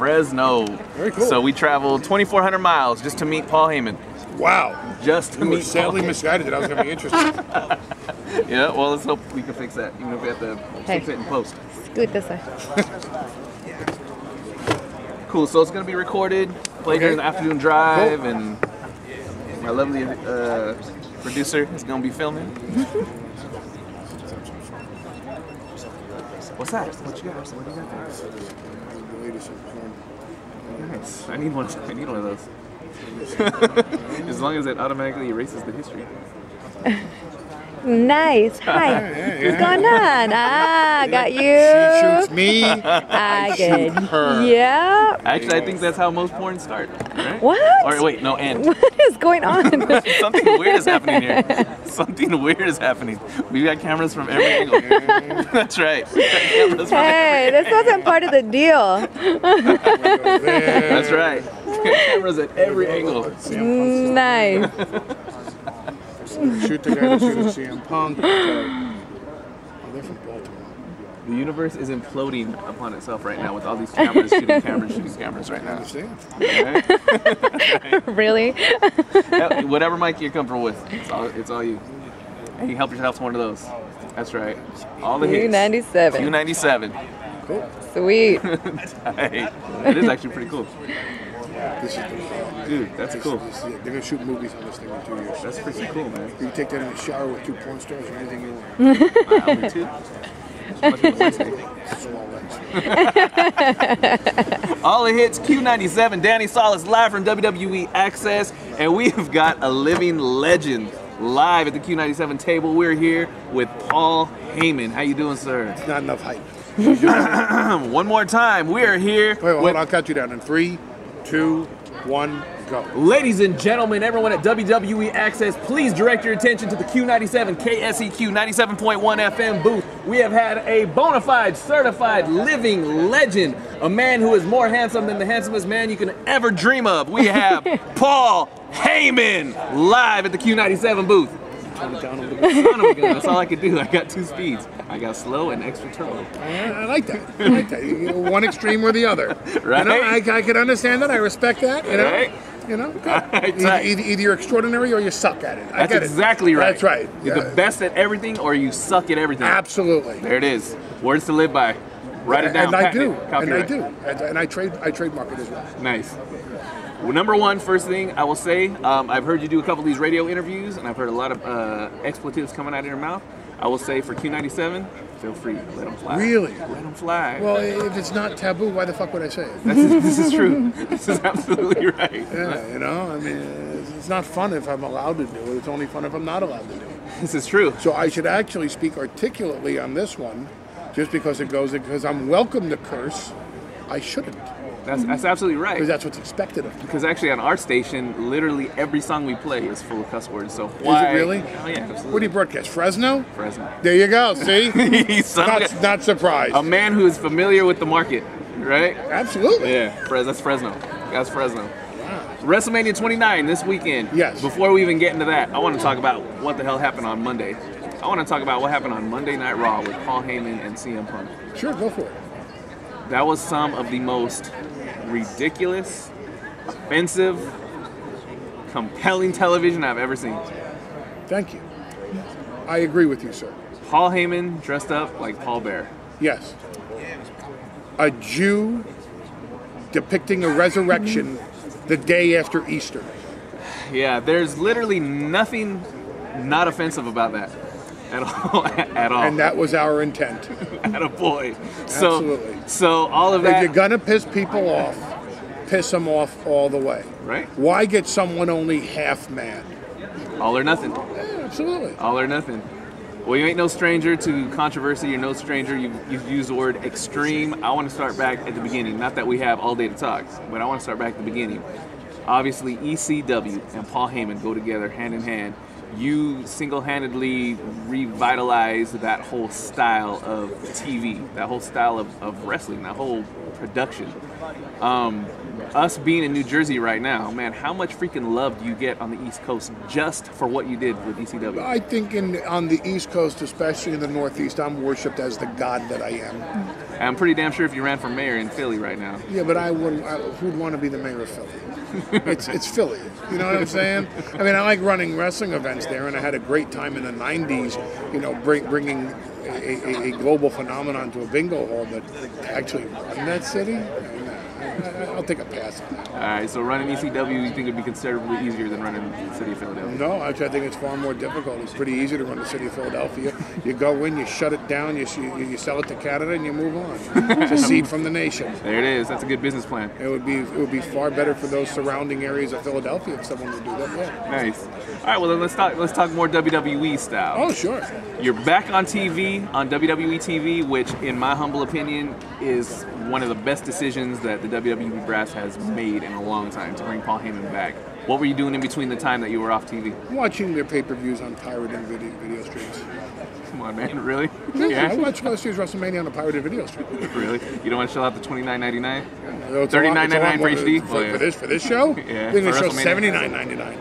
Fresno. Very cool. So we traveled 2,400 miles just to meet Paul Heyman. Wow. Just to You meet were sadly misguided that I was going to be interested. Yeah, well, let's hope we can fix that, even if we have to fix it in post. Scoot this way. Cool, so it's going to be recorded, played during the afternoon drive, Cool. and my lovely producer is going to be filming. What's that? What you got? What do you got there? Nice. I need one of those. As long as it automatically erases the history. Nice. Hi. What's going on? Ah, got you. She shoots me. I shoot her. Yeah. Actually, I think that's how most porn start, right? What? Or wait, no, end. What is going on? Something weird is happening here. Something weird is happening. We've got cameras from every angle. That's right. Cameras from Hey, this wasn't part of the deal. That's right. Cameras at every angle. Nice. Shoot the guy that shooted CM Punk. Oh, they're from Baltimore. The universe is imploding upon itself right now with all these cameras shooting cameras right I now. understand. Right? Really? Whatever mic you're comfortable with, it's all you. Hey, help yourself to one of those. That's right. All the hits. Q97. Q97. Cool. Sweet. Hey, that is actually pretty cool. This is the Dude, that's cool. They're going to shoot movies on this thing in 2 years. That's pretty cool, man. You can take that in the shower with 2 porn stars or anything you want. Only two. Small legs. All the hits, Q97, Danny Salas live from WWE Access, and we've got a living legend live at the Q97 table. We're here with Paul Heyman. How you doing, sir? It's not enough hype. One more time, we are here. Wait, hold on, I'll cut you down in 3, 2, 1, go. Ladies and gentlemen, everyone at WWE Access, please direct your attention to the Q97 KSEQ 97.1 FM booth. We have had a bona fide, certified, living legend, a man who is more handsome than the handsomest man you can ever dream of. We have Paul Heyman live at the Q97 booth. Turn it down a little bit. Son of a gun, that's all I could do. I got 2 speeds. I got slow and extra turbo. I like that. I like that. One extreme or the other. Right? You know, I can understand that. I respect that. You know. Right? You know. Right. Either you're extraordinary or you suck at it. I That's get exactly it. right. That's right. You're the best at everything or you suck at everything. Absolutely. There it is. Words to live by. Write it down. And I patent do. it, And I copyright. do. And I trademark it as well. Nice. Well, number one, first thing I will say, I've heard you do a couple of these radio interviews, and I've heard a lot of expletives coming out of your mouth. I will say for Q97, feel free, let them fly. Really? Let them fly. Well, if it's not taboo, why the fuck would I say it? This is true. This is absolutely right. Yeah, you know, I mean, it's not fun if I'm allowed to do it. It's only fun if I'm not allowed to do it. This is true. So I should actually speak articulately on this one, just because because I'm welcome to curse. I shouldn't, That's absolutely right. because that's what's expected of me. Because actually on our station, literally every song we play is full of cuss words. So why? Is it really? Oh yeah, absolutely. What do you broadcast? Fresno? Fresno. There you go. See? Son of a- not surprised. A man who is familiar with the market, right? Absolutely. Yeah, that's Fresno. That's Fresno. WrestleMania 29 this weekend. Yes. Before we even get into that, I want to talk about what the hell happened on Monday. I want to talk about what happened on Monday Night Raw with Paul Heyman and CM Punk. Sure, go for it. That was some of the most ridiculous, offensive, compelling television I've ever seen. Thank you. I agree with you, sir. Paul Heyman dressed up like Paul Bear. Yes. A Jew depicting a resurrection the day after Easter. Yeah, there's literally nothing not offensive about that at all. At all. And that was our intent. Attaboy. Absolutely. So all of If that. you're gonna piss people off, piss them off all the way. Right. Why get someone only half mad? All or nothing. Yeah, absolutely. All or nothing. Well, you ain't no stranger to controversy. You're no stranger. You've used the word extreme. I want to start back at the beginning. Not that we have all day to talk, but I want to start back at the beginning. Obviously, ECW and Paul Heyman go together hand in hand. You single-handedly revitalized that whole style of TV, that whole style of wrestling, that whole production. Us being in New Jersey right now, man, how much freaking love do you get on the East Coast just for what you did with ECW? I think on the East Coast, especially in the Northeast, I'm worshipped as the god that I am. I'm pretty damn sure if you ran for mayor in Philly right now. Yeah, but I wouldn't. Who'd want to be the mayor of Philly? It's Philly. You know what I'm saying? I mean, I like running wrestling events there, and I had a great time in the '90s. You know, bringing a global phenomenon to a bingo hall, but actually run that city. I'll take a pass on that. All right, so running ECW, you think it'd be considerably easier than running the city of Philadelphia? No, actually, I think it's far more difficult. It's pretty easy to run the city of Philadelphia. You go in, you shut it down, you sell it to Canada, and you move on. It's a seed from the nation. There it is. That's a good business plan. It would be far better for those surrounding areas of Philadelphia if someone would do that. Yeah. Nice. All right, well then let's talk more WWE style. Oh, sure. You're back on TV, on WWE TV, which, in my humble opinion, is one of the best decisions that the WWE brass has made in a long time to bring Paul Heyman back. What were you doing in between the time that you were off TV? Watching their pay-per-views on pirated video streams. Come on, man, really? Yeah, I watch last year's Wrestlemania on a pirated video stream. Really? You don't want to shell out the $29.99? $39.99 for HD? For this show? Yeah. I think the show's $79.99.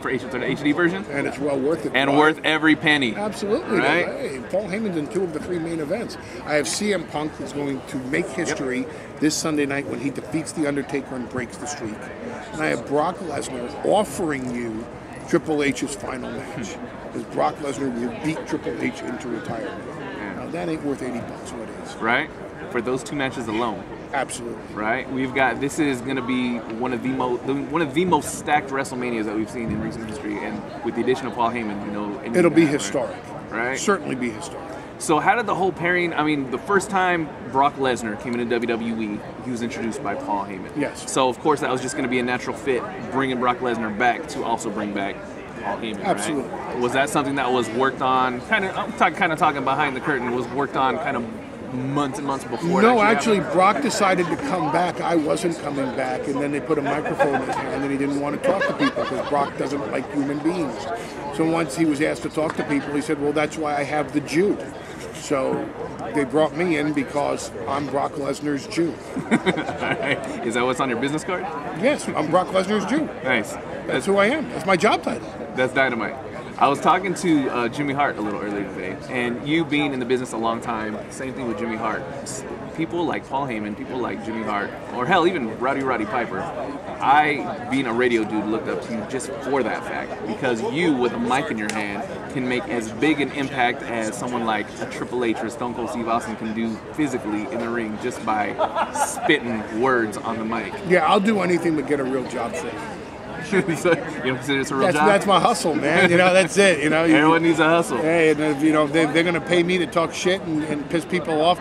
For the HD version? And it's well worth it. And worth every penny. Absolutely. Right? Hey, Paul Heyman's in 2 of the 3 main events. I have CM Punk, who's going to make history this Sunday night when he defeats The Undertaker and breaks the streak. And I have Brock Lesnar offering you Triple H's final match. Because Brock Lesnar will beat Triple H into retirement. Yeah. Now, that ain't worth $80, what is. Right? For those 2 matches alone. Absolutely. Right? This is going to be one of the most stacked WrestleManias that we've seen in recent history, and with the addition of Paul Heyman, you know, it'll be historic. Right? Certainly be historic. So how did the whole pairing? I mean, the first time Brock Lesnar came into WWE, he was introduced by Paul Heyman. Yes. So of course that was just going to be a natural fit, bringing Brock Lesnar back to also bring back Paul Heyman. Absolutely. Right? Was that something that was worked on? Kind of talking behind the curtain. Was worked on kind of months and months before? No, actually, Brock decided to come back. I wasn't coming back, and then they put a microphone in his hand, and he didn't want to talk to people because Brock doesn't like human beings. So once he was asked to talk to people, he said, well, that's why I have the Jew. So they brought me in because I'm Brock Lesnar's Jew. Right. Is that what's on your business card? Yes, I'm Brock Lesnar's Jew. Nice. That's who I am. That's my job title. That's dynamite. I was talking to Jimmy Hart a little earlier today, and you being in the business a long time, same thing with Jimmy Hart. People like Paul Heyman, people like Jimmy Hart, or hell, even Roddy Piper. I, being a radio dude, looked up to you just for that fact, because you, with a mic in your hand, can make as big an impact as someone like a Triple H or Stone Cold Steve Austin can do physically in the ring just by spitting words on the mic. Yeah, I'll do anything but get a real job for it. So, you don't consider this a real job? That's my hustle, man. You know, that's it. You know, everyone needs a hustle. Hey, and if, you know, they're going to pay me to talk shit and piss people off.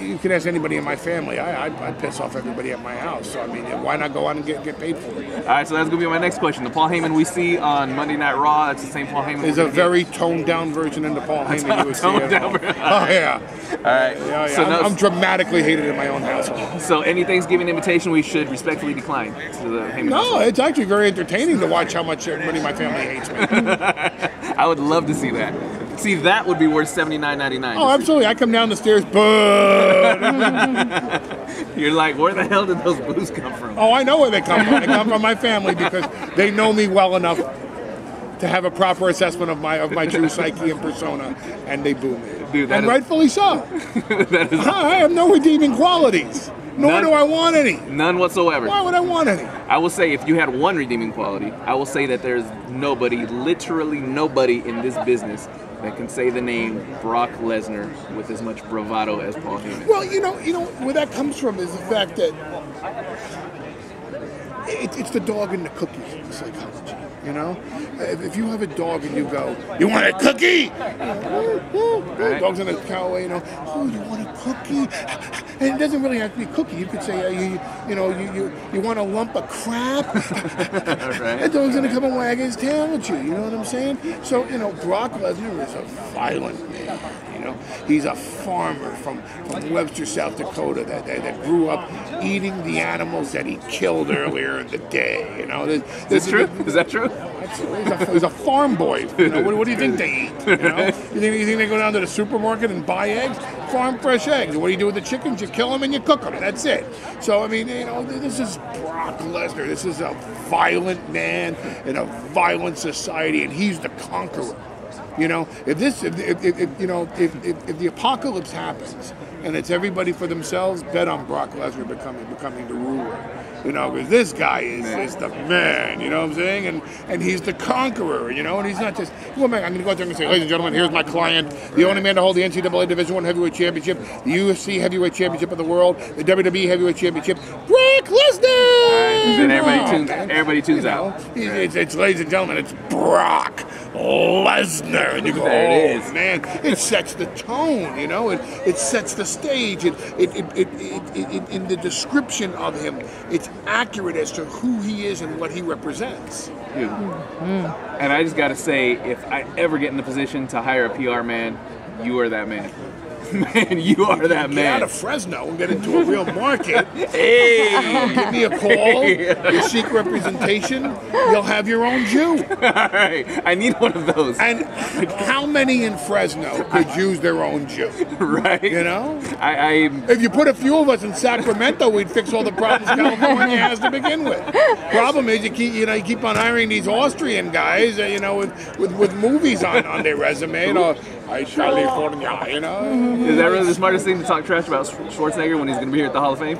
You can ask anybody in my family. I piss off everybody at my house. So I mean, why not go out and get paid for it? All right, so that's gonna be my next question. The Paul Heyman we see on Monday Night Raw, that's the same Paul Heyman. There's a very toned down version of the Paul Heyman you would see. Oh yeah. All right. Yeah. So I'm dramatically hated in my own household. So any Thanksgiving invitation we should respectfully decline to the Heyman. No, it's actually very entertaining to watch how much everybody in my family hates me. I would love to see that. See, that would be worth $79.99. Oh, absolutely. I come down the stairs, boo. You're like, where the hell did those boos come from? Oh, I know where they come from. They come from my family because they know me well enough to have a proper assessment of my true psyche and persona, and they boo me. Dude, and rightfully so. I have no redeeming qualities. Nor do I want any. None whatsoever. Why would I want any? I will say, if you had one redeeming quality, I will say that there's nobody, literally nobody in this business that can say the name Brock Lesnar with as much bravado as Paul Heyman. Well, you know where that comes from is the fact that it's the dog and the cookie psychology. You know, if you have a dog and you go, you want a cookie? Right. Dog's in a cow, you know. Oh, you want a cookie? And it doesn't really have to be a cookie. You could say, you want a lump of crap? Right. The dog's gonna come and wag his tail at you. You know what I'm saying? So Brock Lesnar is a violent man. You know, he's a farmer from Webster, South Dakota that grew up eating the animals that he killed earlier in the day. You know, is that true? Absolutely. He's a farm boy. You know, what do you think they eat? You know, you think they go down to the supermarket and buy eggs? Farm fresh eggs. What do you do with the chickens? You kill them and you cook them. That's it. So I mean, this is Brock Lesnar. This is a violent man in a violent society, and he's the conqueror. You know, if the apocalypse happens and it's everybody for themselves, bet on Brock Lesnar becoming the ruler. You know, because this guy is the man, you know what I'm saying? And he's the conqueror, you know, and he's not just, well, man, I'm going to go out there and say, ladies and gentlemen, here's my client, the only man to hold the NCAA Division I Heavyweight Championship, the UFC Heavyweight Championship of the world, the WWE Heavyweight Championship, Brock Lesnar! And everybody tunes out. It's, ladies and gentlemen, it's Brock Lesnar. And you go, oh, man, it sets the tone, you know, it sets the stage. In the description of him, it's accurate as to who he is and what he represents. Dude. And I just got to say, if I ever get in the position to hire a PR man, you are that man. Man, you are that man. Get out of Fresno and get into a real market. Hey! Give me a call. You seek representation. You'll have your own Jew. All right. I need one of those. And how many in Fresno could use their own Jew? Right. You know? If you put a few of us in Sacramento, we'd fix all the problems California has to begin with. Problem is, you keep on hiring these Austrian guys, with movies on their resume. You know, California, you know. Is that really the smartest thing to talk trash about Schwarzenegger when he's going to be here at the Hall of Fame?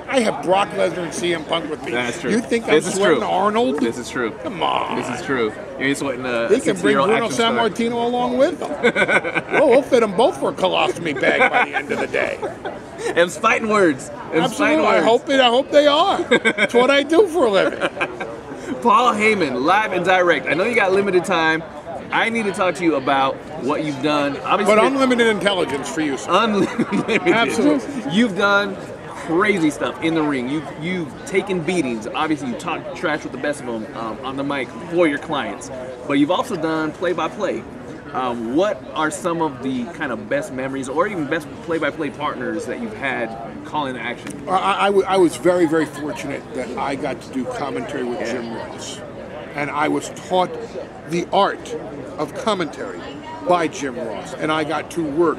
I have Brock Lesnar and CM Punk with me. That's true. You think I'm sweating Arnold? This is true. Come on. This is true. You're sweating They can bring Bruno Sammartino along with them. We'll fit them both for a colostomy bag by the end of the day. Them's fighting words. Absolutely. I hope they are. It's what I do for a living. Paul Heyman, live and direct. I know you got limited time. I need to talk to you about what you've done. Obviously, but unlimited intelligence for you, sir. Unlimited. Absolutely. You've done crazy stuff in the ring. You've taken beatings. Obviously, you talk trash with the best of them on the mic for your clients. But you've also done play-by-play. What are some of the kind of best memories or even best play-by-play partners that you've had calling the action? I was very, very fortunate that I got to do commentary with Jim Ross. And I was taught the art of commentary by Jim Ross. And I got to work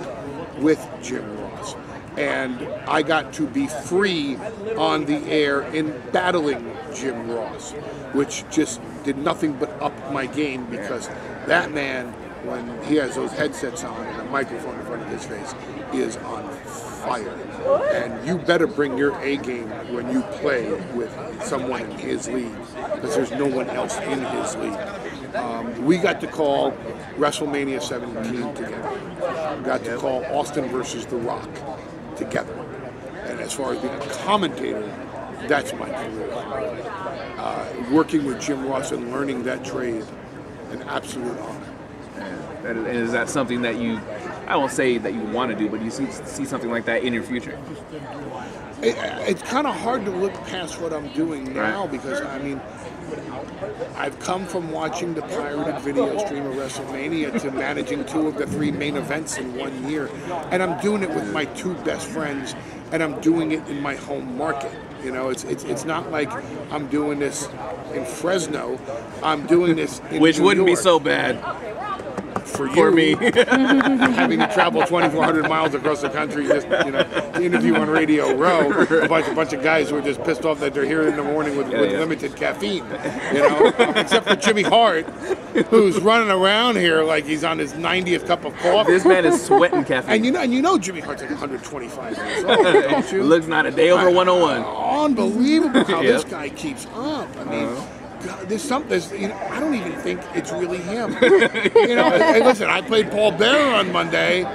with Jim Ross. And I got to be free on the air in battling Jim Ross, which just did nothing but up my game, because that man, when he has those headsets on and a microphone in front of his face, is on fire. And you better bring your A game when you play with someone in his league, because there's no one else in his league. We got to call WrestleMania 17 together. We got to call Austin versus The Rock together. And as far as being a commentator, that's my career. Working with Jim Ross and learning that trade, an absolute honor. And is that something that I won't say that you want to do, but you see something like that in your future? It's kind of hard to look past what I'm doing now, because, I've come from watching the pirated video stream of WrestleMania to managing 2 of the 3 main events in 1 year. And I'm doing it with my 2 best friends, and I'm doing it in my home market. You know, it's not like I'm doing this in Fresno. I'm doing this in Which New wouldn't York. be so bad. For me. Having to travel 2,400 miles across the country just, to interview on Radio Row a bunch of guys who are just pissed off that they're here in the morning with limited caffeine, except for Jimmy Hart, who's running around here like he's on his 90th cup of coffee. This man is sweating caffeine. And you know Jimmy Hart's like 125 years old, don't you? Looks not a day over 101. Unbelievable how this guy keeps up. God, there's I don't even think it's really him. Hey, listen, I played Paul Bearer on Monday.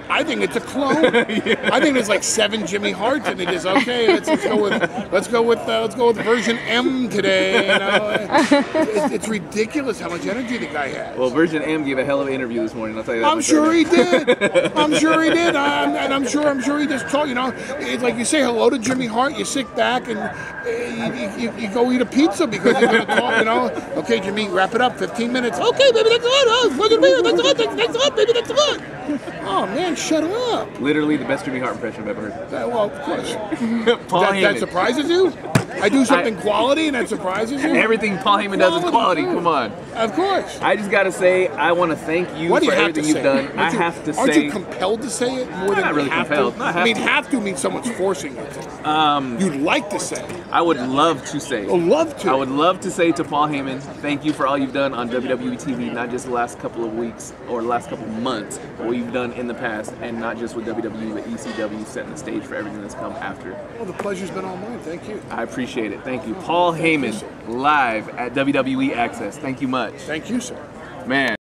I think it's a clone. I think there's like 7 Jimmy Harts, and they just let's go with version M today. It's ridiculous how much energy the guy has. Well, version M gave a hell of an interview this morning. I'll tell you that. I'm sure he did. I'm sure he did. And I'm sure he just told. It's like you say hello to Jimmy Hart, you sit back and you go eat a pizza because you're going to talk. Okay, Jimmy, wrap it up. 15 minutes. Okay, baby, that's good. Look at me. That's good, baby. That's good. Oh man, shut up. Literally the best Jimmy Hart impression I've ever heard. Well, of course. Paul Heyman. That surprises you? I do something quality and that surprises you? Everything Paul Heyman does is quality. Come on. Of course. I just gotta say, I want to thank you What do for you have to everything you've say? done. I have to Aren't say, you compelled to say it more than not you really have compelled. to? No, I mean, have to means someone's forcing you to. You'd like to say it. I would love to say. Oh, love to. I would love to say to Paul Heyman, thank you for all you've done on WWE TV, not just the last couple of weeks or the last couple of months, but what you've done in the past, and not just with WWE, but ECW, setting the stage for everything that's come after. Well, the pleasure's been all mine. Thank you. I appreciate it. Thank you. Paul Heyman, live at WWE Access. Thank you much. Thank you, sir. Man.